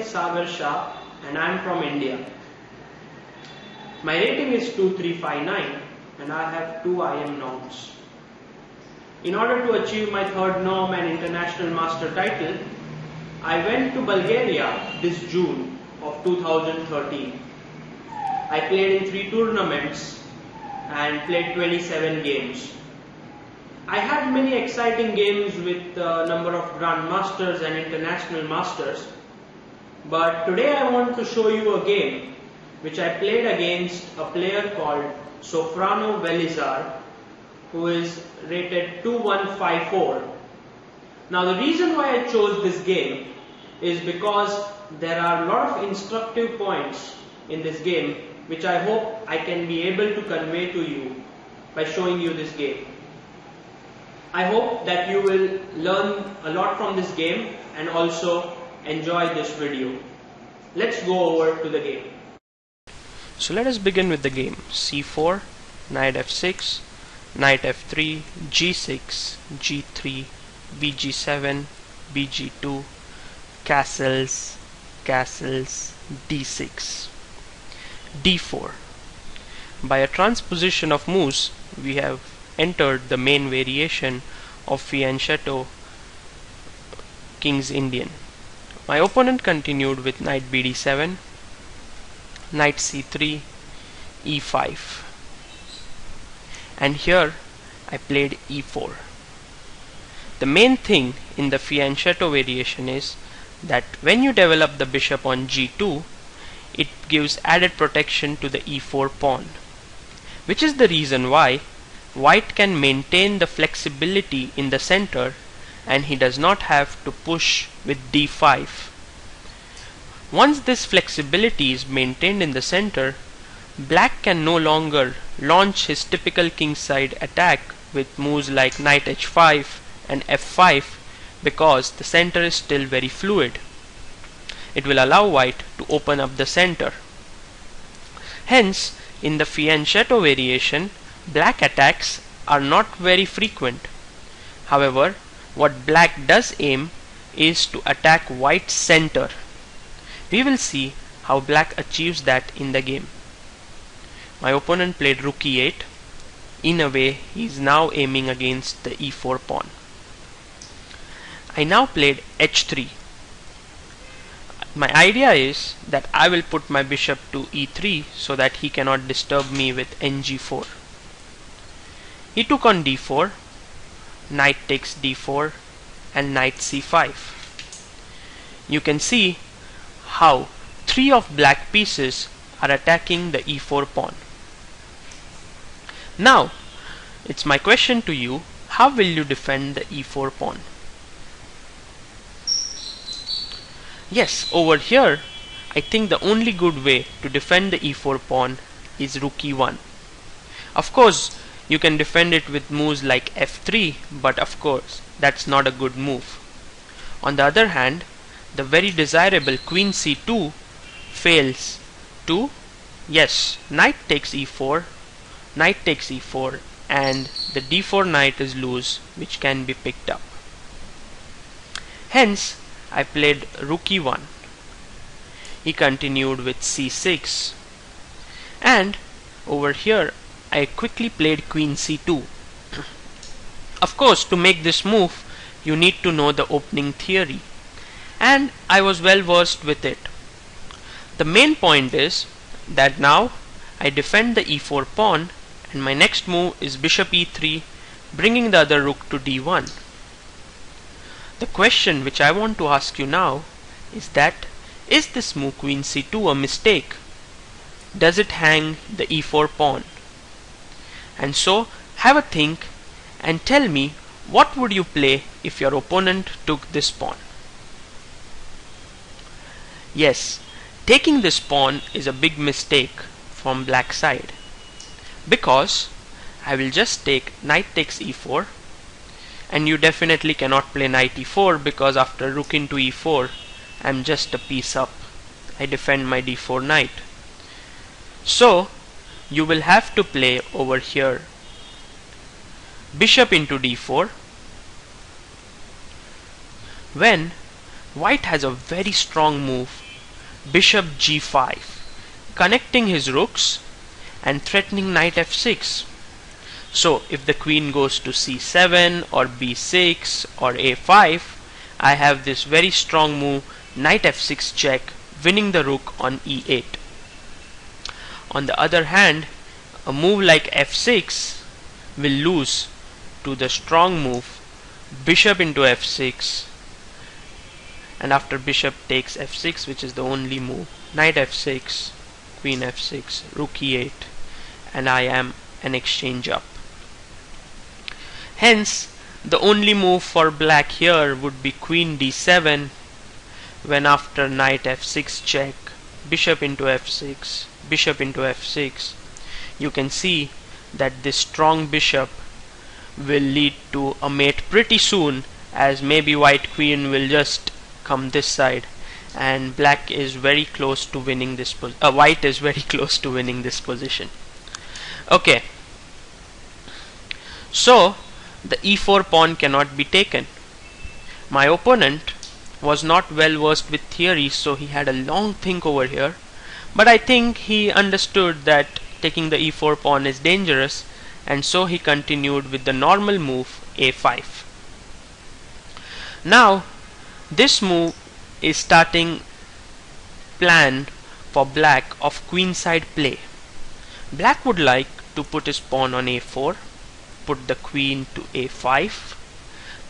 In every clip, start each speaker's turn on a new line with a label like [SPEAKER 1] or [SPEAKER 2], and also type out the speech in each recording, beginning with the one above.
[SPEAKER 1] is Sagar Shah and I am from India. My rating is 2359 and I have 2 IM norms. In order to achieve my third norm and international master title, I went to Bulgaria this June of 2013. I played in 3 tournaments and played 27 games. I had many exciting games with a number of grandmasters and international masters, but today I want to show you a game which I played against a player called Sofranov Velizar, who is rated 2154. Now the reason why I chose this game is because there are a lot of instructive points in this game which I hope I can be able to convey to you by showing you this game. I hope that you will learn a lot from this game and also enjoy this video. Let's go over to the game.
[SPEAKER 2] So let us begin with the game. c4, knight f6, knight f3, g6, g3, bg7, bg2, castles, castles, d6, d4. By a transposition of moves, we have entered the main variation of fianchetto King's Indian. My opponent continued with knight bd7, knight c3, e5, and here I played e4. The main thing in the fianchetto variation is that when you develop the bishop on g2, it gives added protection to the e4 pawn, which is the reason why White can maintain the flexibility in the center and he does not have to push with d5. Once this flexibility is maintained in the center, Black can no longer launch his typical kingside attack with moves like knight h5 and f5 because the center is still very fluid. It will allow White to open up the center. Hence, in the fianchetto variation, Black attacks are not very frequent. However, what Black does aim is to attack White's center. We will see how Black achieves that in the game. My opponent played rook e8. In a way, he is now aiming against the e4 pawn. I now played h3. My idea is that I will put my bishop to e3 so that he cannot disturb me with ng4. He took on d4, knight takes d4, and knight c5. You can see how 3 of Black pieces are attacking the e4 pawn. Now, it's my question to you, how will you defend the e4 pawn? Yes, over here, I think the only good way to defend the e4 pawn is rook e1. Of course, you can defend it with moves like f3, but of course, that's not a good move. On the other hand, the very desirable queen c2 fails to, yes, knight takes e4, knight takes e4, and the d4 knight is loose, which can be picked up. Hence, I played rook e1. He continued with c6, and over here I quickly played queen c2. Of course, to make this move, you need to know the opening theory, and I was well versed with it. The main point is that now I defend the e4 pawn, and my next move is bishop e3, bringing the other rook to d1. The question which I want to ask you now is that, is this move queen c2 a mistake? Does it hang the e4 pawn? And so, have a think and tell me what would you play if your opponent took this pawn. Yes, taking this pawn is a big mistake from Black side, because I will just take knight takes e4, and you definitely cannot play knight e4 because after rook into e4 I am just a piece up. I defend my d4 knight. So you will have to play over here bishop into d4, when White has a very strong move bishop g5, connecting his rooks and threatening knight f6. So if the queen goes to c7 or b6 or a5, I have this very strong move, knight f6 check, winning the rook on e8. On the other hand, a move like f6 will lose to the strong move bishop into f6, and after bishop takes f6, which is the only move, knight f6, queen f6, rook e8, and I am an exchange up. Hence, the only move for black here would be queen d7, when after knight f6 check, bishop into f6, bishop into f6, you can see that this strong bishop will lead to a mate pretty soon, as maybe white queen will just come this side, and black is very close to winning this white is very close to winning this position. Okay, so the e4 pawn cannot be taken. My opponent was not well versed with theory, so he had a long think over here, but I think he understood that taking the e4 pawn is dangerous, and so he continued with the normal move a5. Now this move is starting plan for black of queenside play. Black would like to put his pawn on a4, put the queen to a5,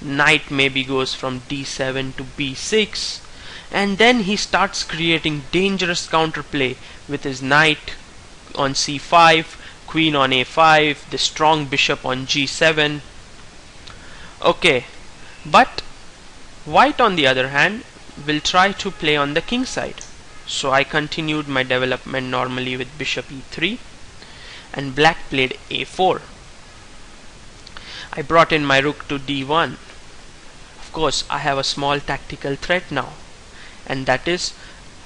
[SPEAKER 2] knight maybe goes from d7 to b6, and then he starts creating dangerous counterplay with his knight on c5, queen on a5, the strong bishop on g7. Okay, but white on the other hand will try to play on the king side. So I continued my development normally with bishop e3, and black played a4. I brought in my rook to d1. Of course, I have a small tactical threat now, and that is,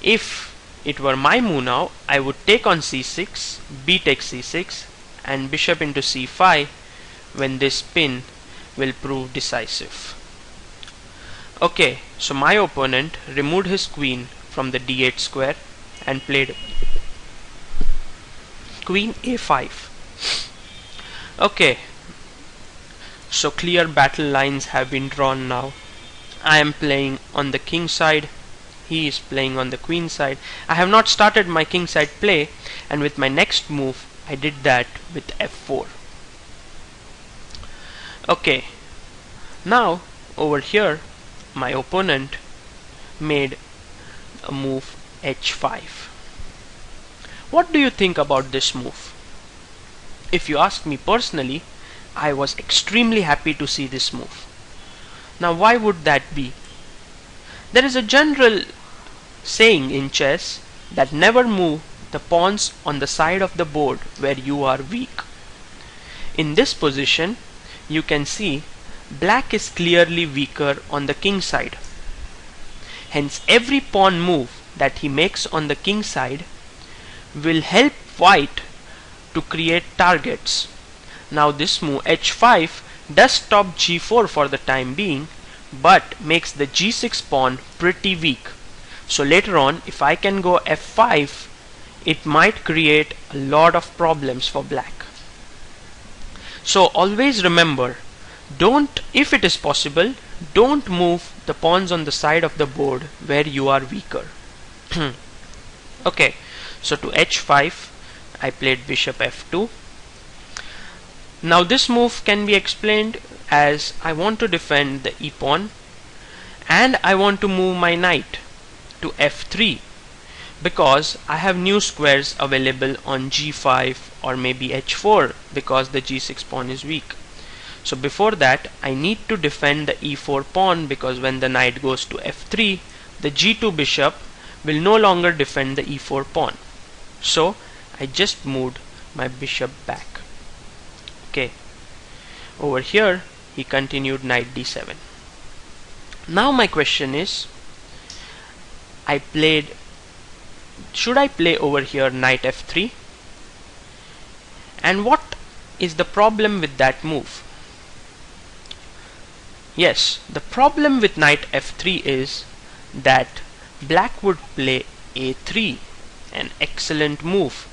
[SPEAKER 2] if it were my move now, I would take on c6, b takes c6, and bishop into c5, when this pin will prove decisive. Okay, so my opponent removed his queen from the d8 square and played queen a5. Okay, so clear battle lines have been drawn now. I am playing on the king side, he is playing on the queen side. I have not started my king side play, and with my next move I did that with f4. Okay, now over here my opponent made a move h5. What do you think about this move? If you ask me personally, I was extremely happy to see this move. Now why would that be? There is a general saying in chess that never move the pawns on the side of the board where you are weak. In this position, you can see black is clearly weaker on the king side. Hence every pawn move that he makes on the king side will help white to create targets. Now this move h5 does stop g4 for the time being, but makes the g6 pawn pretty weak. So later on, if I can go f5, it might create a lot of problems for black. So always remember, if it is possible, don't move the pawns on the side of the board where you are weaker. Okay, so to h5 I played bishop f2. Now this move can be explained as I want to defend the e-pawn and I want to move my knight to f3 because I have new squares available on g5 or maybe h4 because the g6 pawn is weak. So before that I need to defend the e4 pawn, because when the knight goes to f3, the g2 bishop will no longer defend the e4 pawn. So I just moved my bishop back. Okay, over here he continued knight d7. Now my question is, should I play over here knight f3? And what is the problem with that move? Yes, the problem with knight f3 is that black would play a3, an excellent move,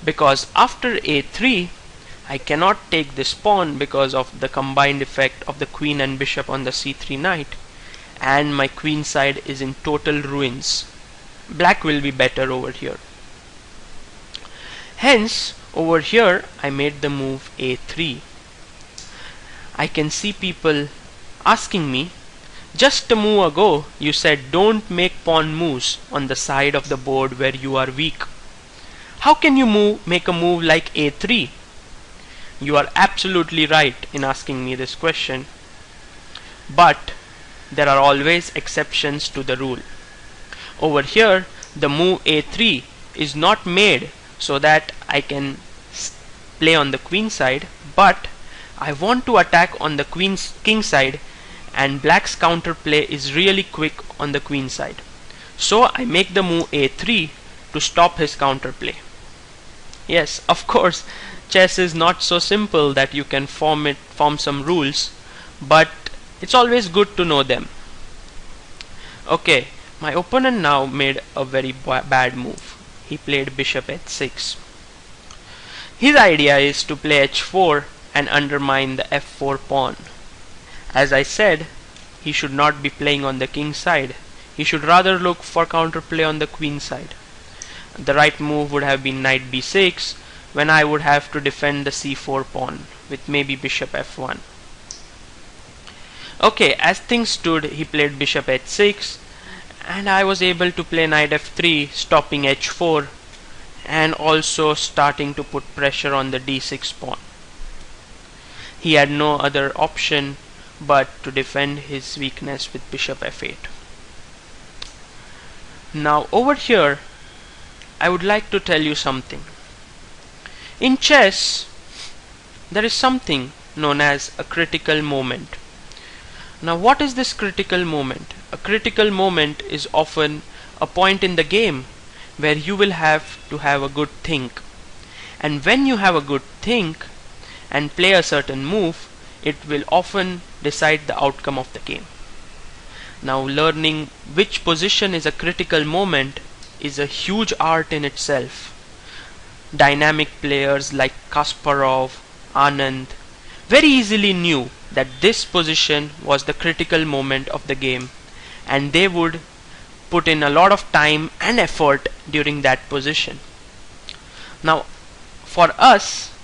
[SPEAKER 2] because after a3 I cannot take this pawn because of the combined effect of the queen and bishop on the c3 knight, and my queen side is in total ruins. Black will be better over here. Hence, over here I made the move a3. I can see people asking me, just a move ago you said don't make pawn moves on the side of the board where you are weak. How can you make a move like a3? You are absolutely right in asking me this question, but there are always exceptions to the rule. Over here the move a3 is not made so that I can play on the queen side, but I want to attack on the king side, and black's counterplay is really quick on the queen side. So I make the move a3 to stop his counterplay. Yes, of course, chess is not so simple that you can form some rules, but it's always good to know them. Okay, my opponent now made a very bad move. He played bishop h6. His idea is to play h4 and undermine the f4 pawn. As I said, he should not be playing on the king side. He should rather look for counterplay on the queen side. The right move would have been knight b6, when I would have to defend the c4 pawn with maybe bishop f1. Okay, as things stood, he played bishop h6, and I was able to play knight f3, stopping h4 and also starting to put pressure on the d6 pawn. He had no other option but to defend his weakness with bishop f8. Now over here I would like to tell you something. In chess there is something known as a critical moment. Now what is this critical moment? A critical moment is often a point in the game where you will have to have a good think, and when you have a good think and play a certain move, it will often decide the outcome of the game. Now learning which position is a critical moment is a huge art in itself. Dynamic players like Kasparov, Anand very easily knew that this position was the critical moment of the game, and they would put in a lot of time and effort during that position. Now for us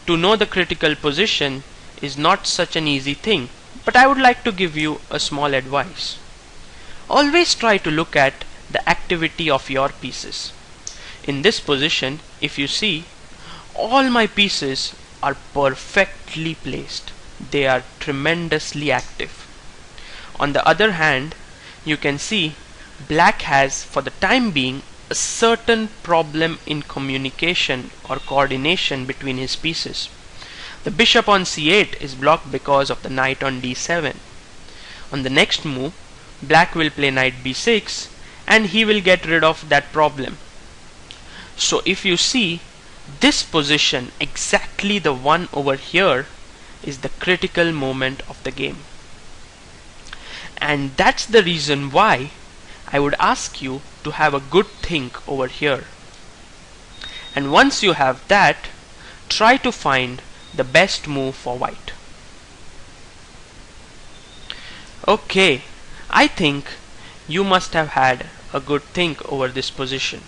[SPEAKER 2] to know the critical position is not such an easy thing, but I would like to give you a small advice. Always try to look at the activity of your pieces. In this position, if you see, all my pieces are perfectly placed. They are tremendously active. On the other hand, you can see black has, for the time being, a certain problem in communication or coordination between his pieces. The bishop on c8 is blocked because of the knight on d7. On the next move, black will play knight b6 and he will get rid of that problem. So if you see, this position, exactly the one over here, is the critical moment of the game. And that's the reason why I would ask you to have a good think over here. And once you have that, try to find the best move for white. Okay, I think you must have had a good think over this position.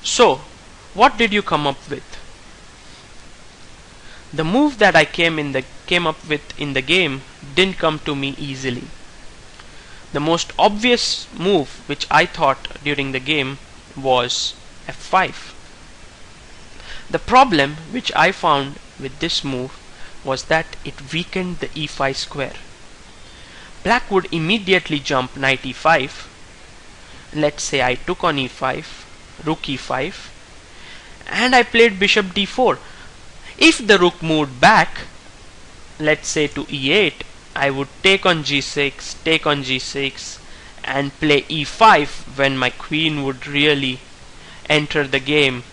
[SPEAKER 2] So, what did you come up with? The move that I came up with in the game didn't come to me easily. The most obvious move which I thought during the game was f5. The problem which I found with this move was that it weakened the e5 square. Black would immediately jump knight e5. Let's say I took on e5, rook e5, and I played bishop d4. If the rook moved back, let's say to e8, I would take on g6, take on g6, and play e5 when my queen would really enter the game,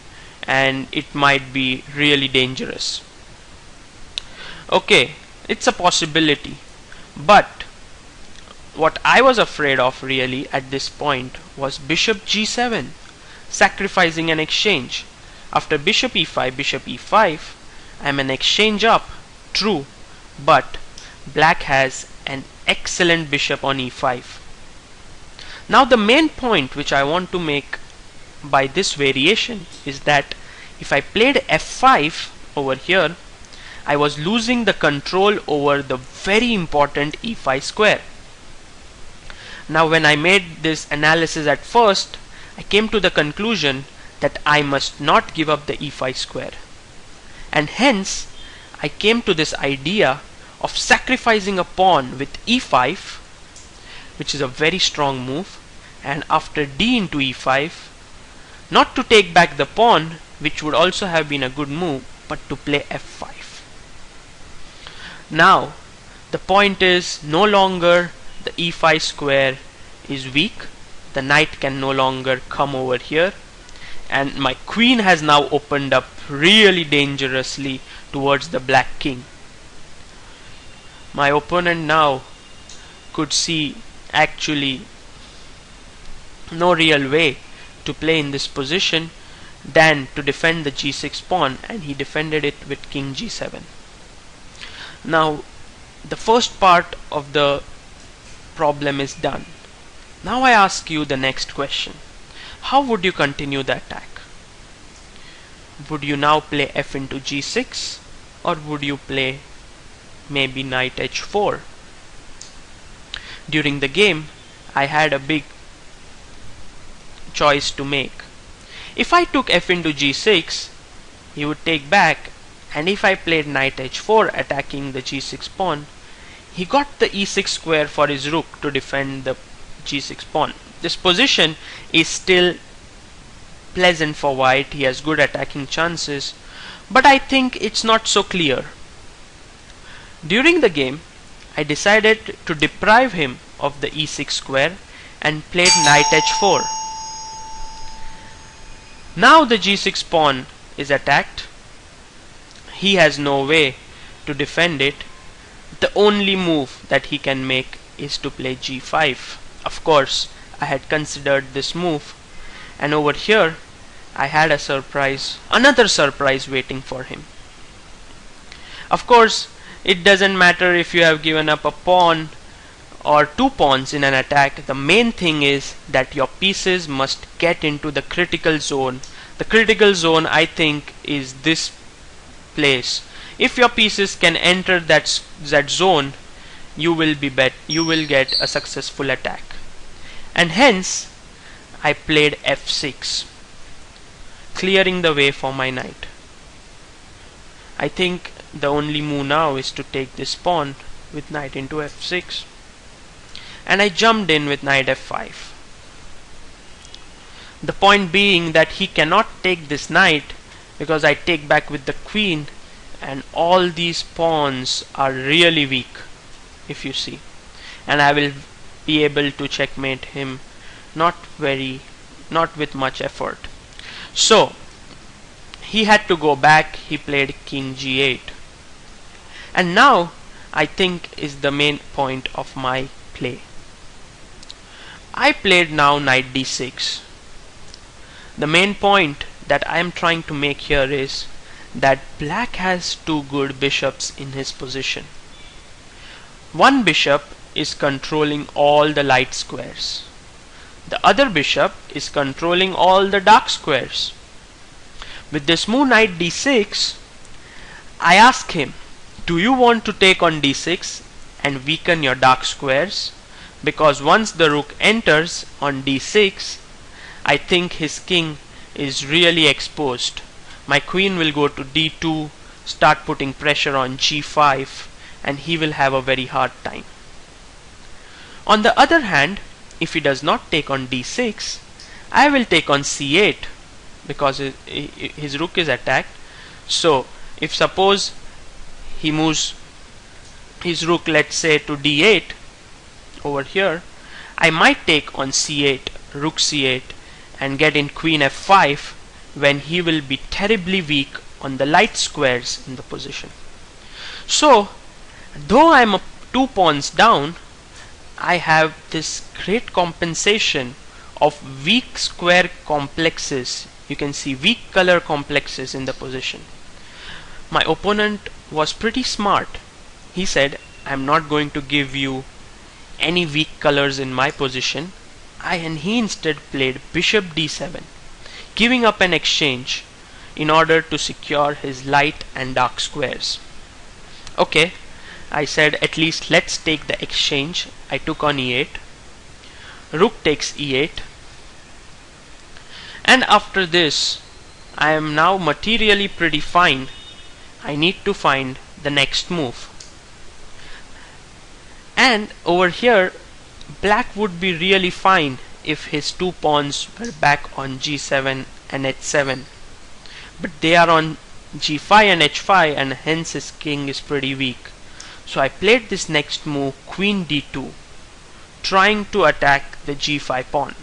[SPEAKER 2] and it might be really dangerous. Okay, it's a possibility, but what I was afraid of really at this point was bishop g7, sacrificing an exchange. After bishop e5, I'm an exchange up, true, but black has an excellent bishop on e5. Now the main point which I want to make by this variation is that if I played f5 over here, I was losing the control over the very important e5 square. Now when I made this analysis at first, I came to the conclusion that I must not give up the e5 square, and hence I came to this idea of sacrificing a pawn with e5, which is a very strong move, and after d into e5, not to take back the pawn, which would also have been a good move, but to play f5. Now the point is, no longer the e5 square is weak, the knight can no longer come over here, and my queen has now opened up really dangerously towards the black king. My opponent now could see actually no real way to play in this position than to defend the g6 pawn, and he defended it with king g7. Now the first part of the problem is done. Now I ask you the next question. How would you continue the attack? Would you now play f into g6, or would you play maybe knight h4? During the game I had a big choice to make. If I took f into g6, he would take back, and if I played knight h4 attacking the g6 pawn, he got the e6 square for his rook to defend the g6 pawn. This position is still pleasant for white, he has good attacking chances, but I think it's not so clear. During the game I decided to deprive him of the e6 square and played knight h4. Now the g6 pawn is attacked. He has no way to defend it. The only move that he can make is to play g5. Of course, I had considered this move, and over here I had a surprise, another surprise waiting for him. Of course, it doesn't matter if you have given up a pawn or two pawns in an attack. The main thing is that your pieces must get into the critical zone. The critical zone, I think, is this place. If your pieces can enter that zone, you will get a successful attack. And hence I played f6, clearing the way for my knight. I think the only move now is to take this pawn with knight into f6, and I jumped in with knight f5. The point being that he cannot take this knight because I take back with the queen, and all these pawns are really weak, if you see, and I will be able to checkmate him not with much effort. So he had to go back. He played king g8, and now I think is the main point of my play. I played now knight d6. The main point that I am trying to make here is that black has two good bishops in his position. One bishop is controlling all the light squares. The other bishop is controlling all the dark squares. With this move knight d6, I ask him, do you want to take on d6 and weaken your dark squares? Because once the rook enters on d6, I think his king is really exposed. My queen will go to d2, start putting pressure on g5, and he will have a very hard time. On the other hand, if he does not take on d6, I will take on c8 because his rook is attacked. So if suppose he moves his rook, let's say, to d8 over here, I might take on c8, rook c8, and get in queen f5 when he will be terribly weak on the light squares in the position. So though I am 2 pawns down, I have this great compensation of weak square complexes. You can see weak color complexes in the position. My opponent was pretty smart. He said, I'm not going to give you any weak colors in my position. And he instead played bishop d7, giving up an exchange in order to secure his light and dark squares. Okay, I said at least let's take the exchange. I took on e8. Rook takes e8. And after this, I am now materially pretty fine. I need to find the next move. And over here, black would be really fine if his two pawns were back on g7 and h7. But they are on g5 and h5, and hence his king is pretty weak. So I played this next move, queen d2, trying to attack the g5 pawn.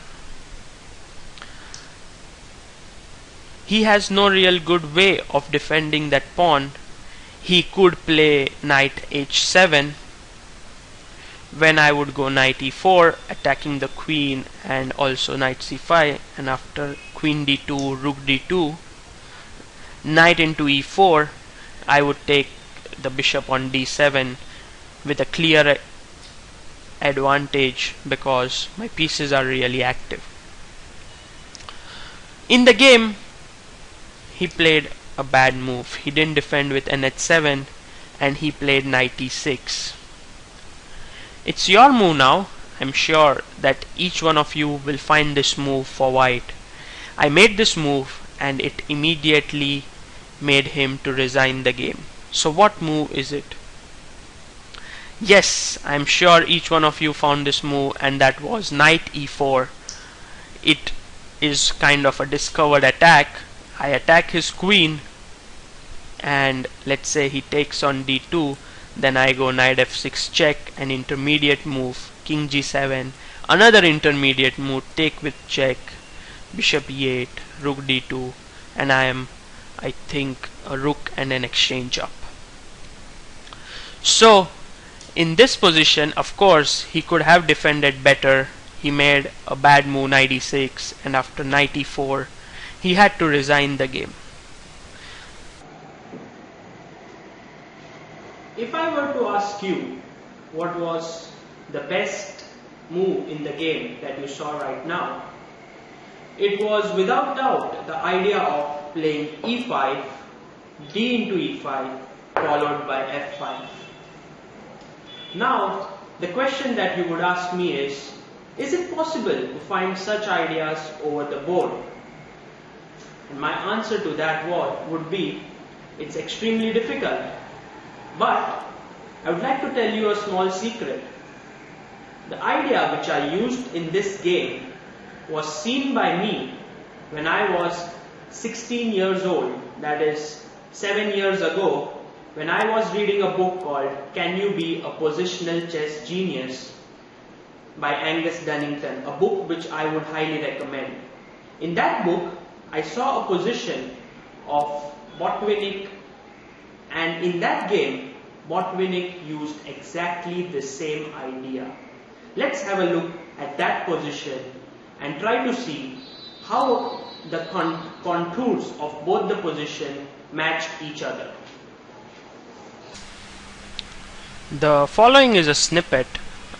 [SPEAKER 2] He has no real good way of defending that pawn. He could play knight h7, when I would go knight e4, attacking the queen, and also knight c5, and after queen d2, rook d2, knight into e4, I would take the bishop on d7 with a clear advantage because my pieces are really active. In the game, he played a bad move. He didn't defend with nh7 and he played knight e6. It's your move now. I'm sure that each one of you will find this move for white. I made this move and it immediately made him to resign the game. So what move is it? Yes, I'm sure each one of you found this move, and that was knight e4. It is kind of a discovered attack. I attack his queen and let's say he takes on d2. Then I go knight f6 check, an intermediate move, king g7, another intermediate move, take with check, bishop e8, rook d2, and I think, a rook and an exchange up. So, in this position, of course, he could have defended better. He made a bad move, knight e6, and after knight e4, he had to resign the game.
[SPEAKER 1] If I were to ask you what was the best move in the game that you saw right now, it was without doubt the idea of playing e5, d into e5, followed by f5. Now, the question that you would ask me is it possible to find such ideas over the board? And my answer to that would be, it's extremely difficult. But I would like to tell you a small secret. The idea which I used in this game was seen by me when I was 16 years old, that is 7 years ago, when I was reading a book called Can You Be a Positional Chess Genius by Angus Dunnington, a book which I would highly recommend. In that book, I saw a position of Botvinnik, and in that game, Botvinnik used exactly the same idea. Let's have a look at that position and try to see how the contours of both the position match each other.
[SPEAKER 2] The following is a snippet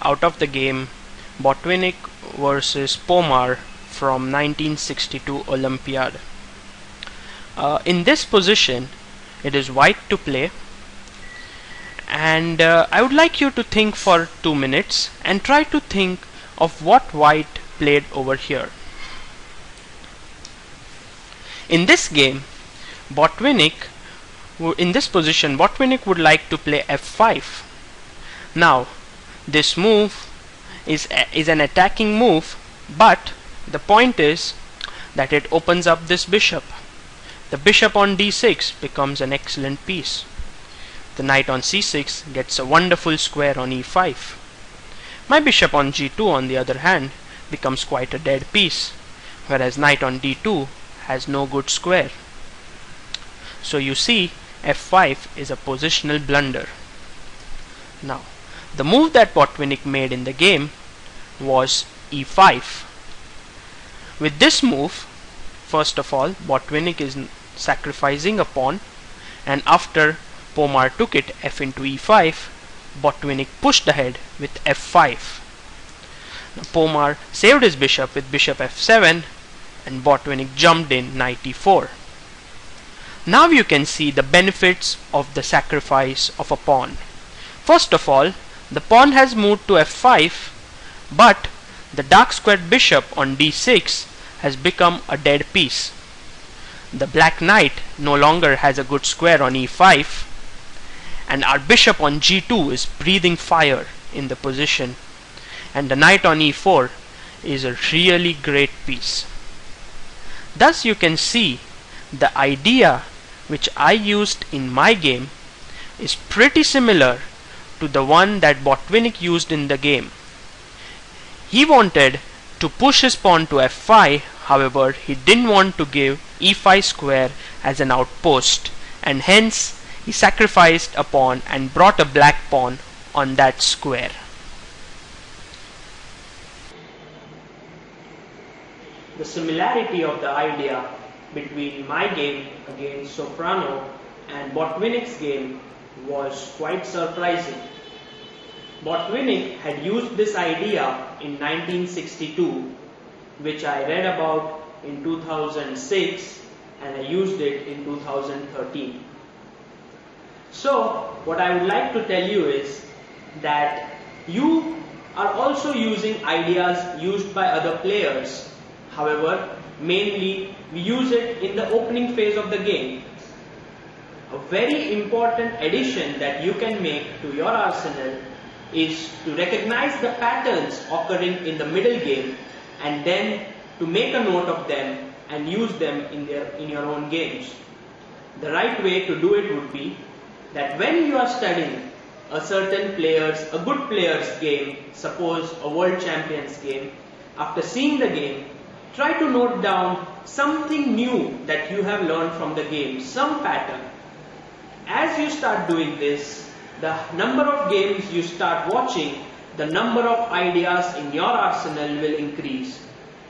[SPEAKER 2] out of the game Botvinnik versus Pomar from 1962 Olympiad. In this position, it is white to play, and I would like you to think for 2 minutes and try to think of what white played over here. In this game, in this position, Botvinnik would like to play f5. Now, this move is an attacking move, but the point is that it opens up this bishop. The bishop on d6 becomes an excellent piece. The knight on c6 gets a wonderful square on e5. My bishop on g2, on the other hand, becomes quite a dead piece, whereas knight on d2 has no good square. So you see, f5 is a positional blunder. Now, The move that Botvinnik made in the game was e5. With this move, first of all, Botvinnik is sacrificing a pawn, and after Pomar took it f into e5, Botvinnik pushed ahead with f5. Now Pomar saved his bishop with bishop f7, and Botvinnik jumped in knight e4. Now you can see the benefits of the sacrifice of a pawn. First of all, the pawn has moved to f5, but the dark squared bishop on d6 has become a dead piece. The black knight no longer has a good square on e5, and our bishop on g2 is breathing fire in the position, and the knight on e4 is a really great piece. Thus you can see the idea which I used in my game is pretty similar to the one that Botvinnik used in the game. He wanted to push his pawn to f5, however he didn't want to give e5 square as an outpost, and hence he sacrificed a pawn and brought a black pawn on that square.
[SPEAKER 1] The similarity of the idea between my game against Sofranov and Botvinnik's game was quite surprising. Botvinnik had used this idea in 1962, which I read about in 2006, and I used it in 2013. So what I would like to tell you is that you are also using ideas used by other players. However, mainly we use it in the opening phase of the game. A very important addition that you can make to your arsenal is to recognize the patterns occurring in the middle game, and then to make a note of them and use them in your own games. The right way to do it would be that when you are studying a good player's game, suppose a world champion's game, after seeing the game, try to note down something new that you have learned from the game, some pattern. As you start doing this, the number of games you start watching, the number of ideas in your arsenal will increase.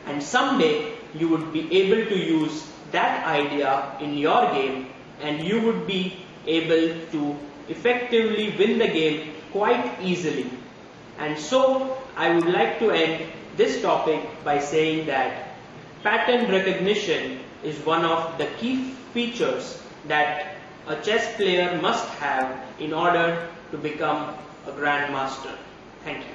[SPEAKER 1] And someday you would be able to use that idea in your game, and you would be able to effectively win the game quite easily. And so I would like to end this topic by saying that pattern recognition is one of the key features that a chess player must have in order to become a grandmaster. Thank you.